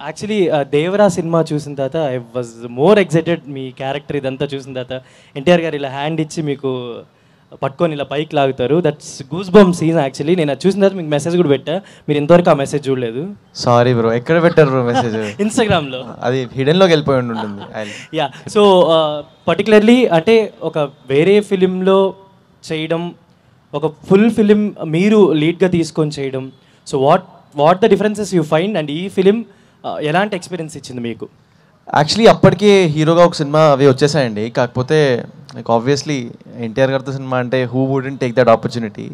Actually Devara cinema చూసిన తర్వాత I was more excited. Me character ఇదంతా చూసిన తర్వాత ఎన్టీఆర్ గారు ఇలా హ్యాండ్ ఇచ్చి మీకు పట్టుకొని ఇలా పైకి లాగుతారు. That's goose bump scene. Actually నేను అది చూసిన తర్వాత మీకు మెసేజ్ కూడా పెట్టా, మీరు ఇంతవరకు ఆ మెసేజ్ చూడలేదు. సారీ బ్రో, ఎక్కడ పెట్టారు బ్రో మెసేజ్? ఇన్స్టాగ్రామ్లో. అది హిడెన్లోకి వెళ్ళిపోయి ఉంటుంది. యా, సో పర్టికులర్లీ అంటే ఒక వేరే ఫిలింలో చేయడం, ఒక ఫుల్ ఫిలిం మీరు లీడ్గా తీసుకొని చేయడం, so what the differences you find and ఈ ఫిలిం ఎలాంటి ఎక్స్పీరియన్స్ ఇచ్చింది మీకు? యాక్చువల్లీ అప్పటికే హీరోగా ఒక సినిమా అవి వచ్చేసాయండి. కాకపోతే లైక్ ఆబ్వియస్లీ ఎన్టీఆర్ గారితో సినిమా అంటే who wouldn't take that opportunity.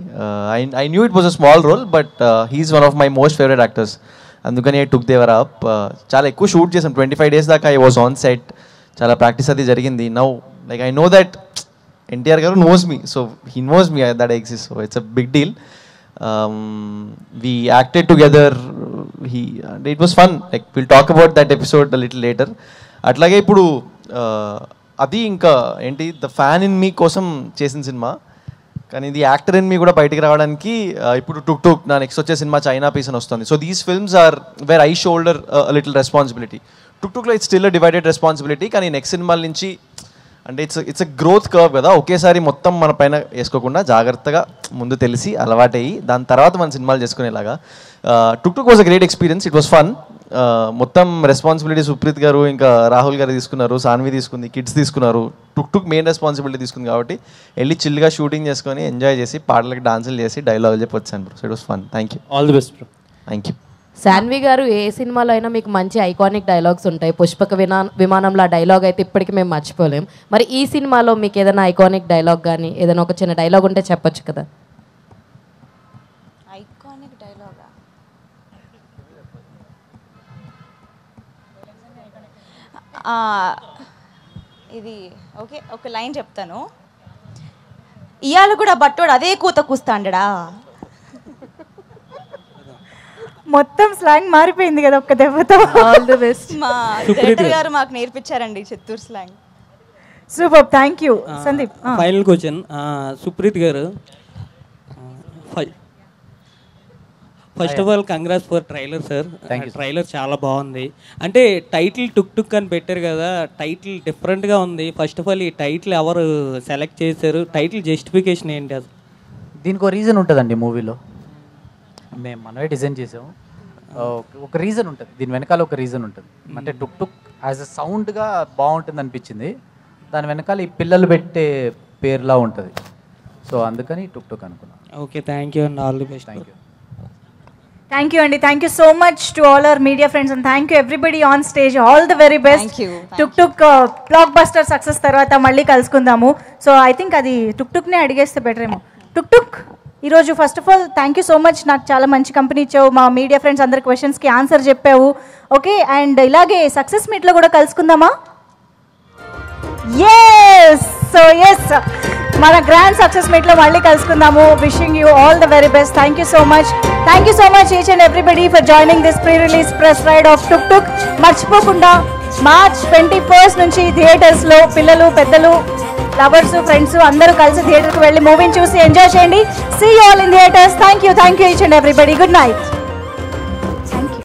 I knew it was a small role, but he's one of my most favourite actors. అందుకని ఐ టుక్ దేవర్ అప్. చాలా ఎక్కువ షూట్ చేసాం, 25 days దాకా ఐ వాజ్ ఆన్ సెట్. చాలా practice అది జరిగింది. Now like I know that NTR garu knows me, so he knows me that I exist, so it's a big deal. We acted together. It was fun. Like we'll talk about that episode a little later. అట్లాగే ఇప్పుడు అది ఇంకా ఏంటి the fan in me కోసం చేసిన cinema, కానీ ఇది actor in me కూడా బయటికి రావడానికి ఇప్పుడు టుక్ నా నెక్స్ట్ వచ్చే సినిమా చైనా పీస్ అని వస్తుంది. So these films are where I shoulder little responsibility. టుక్లో ఇట్స్ స్టిల్ డివైడెడ్ రెస్పాన్సిబిలిటీ, కానీ నెక్స్ట్ సినిమాల నుంచి అంటే ఇట్స్ అ గ్రోత్ కర్వ్ కదా. ఒకేసారి మొత్తం మన పైన వేసుకోకుండా జాగ్రత్తగా ముందు తెలిసి అలవాటయ్యి దాని తర్వాత మన సినిమాలు చేసుకునేలాగా. Tuk was a great experience. It was fun. మొత్తం రెస్పాన్సిబిలిటీ సుప్రీత్ గారు ఇంకా రాహుల్ గారు తీసుకున్నారు, సాన్వి తీసుకుంది, కిడ్స్ తీసుకున్నారు. టుక్ మెయిన్ రెస్పాన్సిబిలిటీ తీసుకుంది కాబట్టి వెళ్ళి చిల్గా షూటింగ్ చేసుకొని ఎంజాయ్ చేసి పాటలకి డాన్సులు చేసి డైలాగులు చెప్పి వచ్చాను bro. So it was fun. Thank you. All the best bro. Thank you. Shanvi గారు ఏ సినిమాలో అయినా మీకు మంచి ఐకానిక్ డైలాగ్స్ ఉంటాయి. పుష్పక విమానంలో ఆ డైలాగ్ అయితే ఇప్పటికీ మేము మర్చిపోలేం. మరి ఈ సినిమాలో మీకు ఏదైనా ఐకానిక్ డైలాగ్ కానీ ఏదైనా ఒక చిన్న డైలాగ్ ఉంటే చెప్పొచ్చు కదా. ఐకానిక్ డైలాగా? ఇది ఓకే, ఒక లైన్ చెప్తాను. ఇవాళ కూడా బట్టోడు అదే కూత కూస్తాండడా. మొత్తం స్లాంగ్ మారిపోయింది కదా ఒక్క దెబ్బతో. All the best. మా డైరెక్టర్ గారు మాకు నేర్పించారండి Chittoor slang. Super, thank you. Sandeep, final question. Supreeth garu, first of all congrats for trailer sir. Trailer చాలా బాగుంది. అంటే టైటిల్ టుక్ అని పెట్టారు కదా, టైటిల్ డిఫరెంట్గా ఉంది. ఫస్ట్ ఆఫ్ ఆల్ ఈ టైటిల్ ఎవరు సెలెక్ట్ చేశారు? టైటిల్ జస్టిఫికేషన్ ఏంటి? అది దీనికి ఒక రీజన్ ఉంటుందండి. మూవీలో మేము మనమే డిజైన్ చేసాము. ఒక రీజన్ ఉంటుంది దీని వెనకాల, ఒక రీజన్ ఉంటుంది. అంటే టుక్ యాజ్ అ సౌండ్గా బాగుంటుంది అనిపించింది. దాని వెనకాల ఈ పిల్లలు పెట్టే పేరులా ఉంటుంది. సో అందుకని టుక్ అనుకున్నాను. Okay, thank you and all the best. Thank you. Thank you అండి. Thank you so much to all our media friends and thank you everybody on stage. All the very best. Tuk blockbuster success తర్వాత మళ్ళీ కలుసుకుందాము. So I think అది టుక్నే అడిగేస్తే better ఏమో. టుక్ ఈరోజు first of all thank you so much. నాకు చాలా మంచి company ఇచ్చావు. మా మీడియా ఫ్రెండ్స్ అందరి క్వశ్చన్స్కి ఆన్సర్ చెప్పావు. ఓకే, అండ్ ఇలాగే సక్సెస్ మీట్లో కూడా కలుసుకుందామా? ఎస్. సో ఎస్, మన గ్రాండ్ సక్సెస్ మీట్లో మళ్ళీ కలుసుకుందాము. Wishing you all the very best. Thank you so much. Thank you so much each and everybody for joining this pre release press ride of Tuk. మర్చిపోకుండా March 21 నుంచి థియేటర్స్లో పిల్లలు, పెద్దలు, lovers, friends అందరూ కలిసి థియేటర్కి వెళ్ళి మూవీని చూసి ఎంజాయ్ చేయండి. See you all in theatres. Thank you each and everybody. Good night.